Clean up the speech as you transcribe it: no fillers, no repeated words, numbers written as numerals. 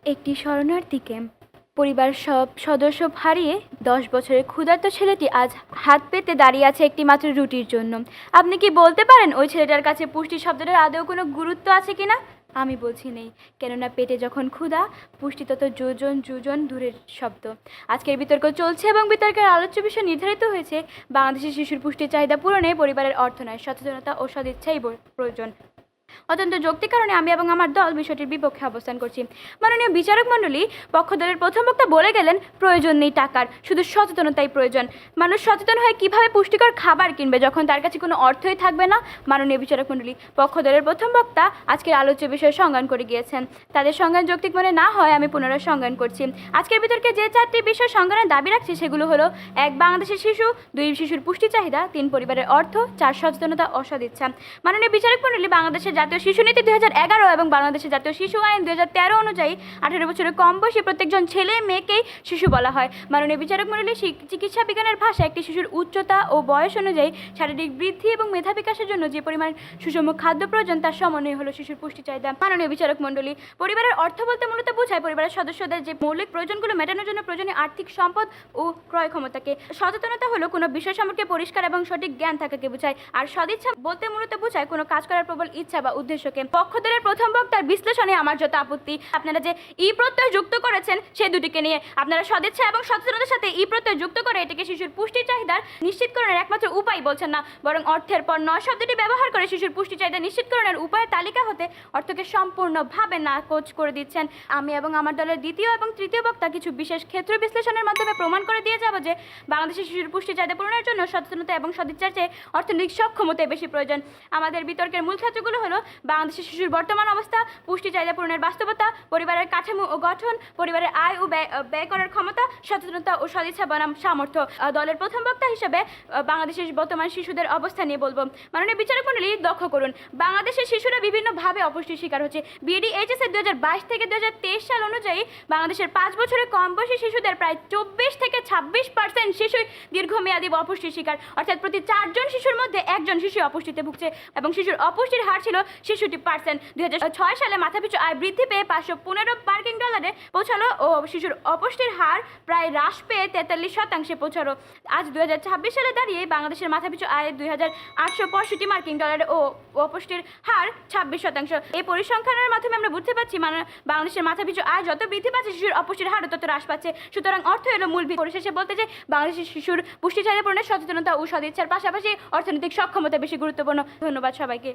একটি শরণার্থী পরিবারের সব সদস্য হারিয়ে 10 বছরের ক্ষুধার্ত ছেলেটি আজ হাত পেতে দাঁড়িয়ে আছে একটি মাত্র রুটির জন্য। আপনি কি বলতে পারেন ওই ছেলেটার কাছে পুষ্টি শব্দটার আদৌ কোনো গুরুত্ব আছে কিনা? আমি বলছি নেই, কেননা পেটে যখন ক্ষুধা, পুষ্টি তত যোজন যোজন দূরের শব্দ। আজকের বিতর্ক চলছে এবং বিতর্কের আলোচ্য বিষয় নির্ধারিত হয়েছে বাংলাদেশের শিশুর পুষ্টির চাহিদা পূরণে পরিবারের অর্থ নয়, সচেতনতা ও সদিচ্ছাই প্রয়োজন। অত্যন্ত যৌক্তিক কারণে আমি এবং আমার দল বিষয়টির বিপক্ষে অবস্থান করছি। মাননীয় বিচারক মণ্ডলী, পক্ষদলের প্রথম বক্তা বলে গেলেন প্রয়োজন নেই টাকার, শুধু সচেতনতাই প্রয়োজন। মানুষ সচেতন হয়ে কিভাবে পুষ্টিকর খাবার কিনবে যখন তার কাছে কোনো অর্থই থাকবে না? মাননীয় বিচারক মণ্ডলী, পক্ষদলের প্রথম বক্তা আজকের আলোচ্য বিষয়ে সংজ্ঞান করে গিয়েছেন। তাদের সংজ্ঞান যৌক্তিক মনে না হয় আমি পুনরায় সংজ্ঞান করছি। আজকের বিতর্কে যে 4টি বিষয় সংজ্ঞানের দাবি রাখছে সেগুলো হলো: 1. বাংলাদেশের শিশু; 2. শিশুর পুষ্টি চাহিদা; 3. পরিবারের অর্থ; 4. সচেতনতা ও সদিচ্ছা। মাননীয় বিচারক মণ্ডলী, বাংলাদেশের জাতীয় শিশু নীতি 2011 এবং বাংলাদেশের জাতীয় শিশু আইন 2013 অনুযায়ী 18 বছরের কম বয়সী প্রত্যেকজন ছেলে মেয়েকেই শিশু বলা হয়। মাননীয় বিচারক মণ্ডলী, চিকিৎসা বিজ্ঞানের ভাষায় একটি শিশুর উচ্চতা ও বয়স অনুযায়ী শারীরিক বৃদ্ধি এবং মেধা বিকাশের জন্য যে পরিমাণ সুষম খাদ্য প্রয়োজন তার সমন্বয় হলো শিশুর পুষ্টি চাহিদা। মাননীয় বিচারক মণ্ডলী, পরিবারের অর্থ বলতে মূলত বোঝায় পরিবারের সদস্যদের যে মৌলিক প্রয়োজনগুলো মেটানোর জন্য প্রয়োজনীয় আর্থিক সম্পদ ও ক্রয় ক্ষমতাকে। সচেতনতা হলো কোনো বিষয় সম্পর্কে পরিষ্কার এবং সঠিক জ্ঞান থাকাকে বোঝায়। আর সদিচ্ছা বলতে মূলত বোঝায় কোনো কাজ করার প্রবল ইচ্ছা বা উদ্দেশ্যকে। পক্ষদলের প্রথম বক্তার বিশ্লেষণে আমার যত আপত্তি, আপনারা যে ই প্রত্যয় যুক্ত করেছেন সেই দুটিকে নিয়ে। আপনারা সদিচ্ছা এবং সচেতনতার সাথে ই প্রত্যয় যুক্ত করে এটিকে শিশুর পুষ্টি চাহিদার নিশ্চিতকরণের একমাত্র উপায় বলছেন না, বরং অর্থের পর নয় শব্দটি ব্যবহার করে শিশুর পুষ্টি চাহিদা নিশ্চিতকরণের উপায়ের তালিকা হতে অর্থকে সম্পূর্ণভাবে নাকচ করে দিচ্ছেন। আমি এবং আমার দলের দ্বিতীয় এবং তৃতীয় বক্তা কিছু বিশেষ ক্ষেত্র বিশ্লেষণের মাধ্যমে প্রমাণ করে দিয়ে যাব যে বাংলাদেশের শিশুর পুষ্টি চাহিদা পূরণের জন্য সচেতনতা এবং সদিচ্ছার চেয়ে অর্থনৈতিক সক্ষমতাই বেশি প্রয়োজন। আমাদের বিতর্কের মূল ক্ষেত্রগুলো হলো: বাংলাদেশের শিশুর বর্তমান অবস্থা, পুষ্টি চাহিদা পূরণের বাস্তবতা, পরিবারের কাঠামো ও গঠন, পরিবারের আয় ও ব্যয় করার ক্ষমতা, সচেতনতা ও সদিচ্ছা বনাম সামর্থ্য। দলের প্রথম বক্তা হিসেবে বাংলাদেশের বর্তমান শিশুদের অবস্থা নিয়ে বলবো। মাননীয় বিচারক মণ্ডলী, লক্ষ্য করুন, বাংলাদেশের শিশুরা বিভিন্নভাবে অপুষ্টির শিকার হচ্ছে। বিডিএইচএস এর 2022 থেকে 2023 সাল অনুযায়ী বাংলাদেশের 5 বছরের কম বয়সী শিশুদের প্রায় 24 থেকে 26% শিশুই দীর্ঘমেয়াদী অপুষ্টির শিকার, অর্থাৎ প্রতি 4 জন শিশুর মধ্যে 1 জন শিশু অপুষ্টিতে ভুগছে এবং শিশুর অপুষ্টির হার ছিল 66%। 2006 সালে মাথাপিছু আয় বৃদ্ধি পেয়ে $515 পৌঁছালো ও শিশুর অপুষ্টির হার প্রায় হ্রাস পেয়ে 43% পৌঁছালো। আজ 2026 সালে দাঁড়িয়ে বাংলাদেশের মাথাপিছু আয় $2865 ও অপুষ্টির হার 26%। এই পরিসংখ্যানের মাধ্যমে আমরা বুঝতে পারছি বাংলাদেশের মাথাপিছু আয় যত বৃদ্ধি পাচ্ছে শিশুর অপুষ্টির হারও তত হ্রাস পাচ্ছে। সুতরাং অর্থ এলো মূল ভিত্তি। পরিশেষে বলতে যে বাংলাদেশের শিশুর পুষ্টি চাহিদা পূরণের সচেতনতা ও সদিচ্ছার পাশাপাশি অর্থনৈতিক সক্ষমতা বেশি গুরুত্বপূর্ণ। ধন্যবাদ সবাইকে।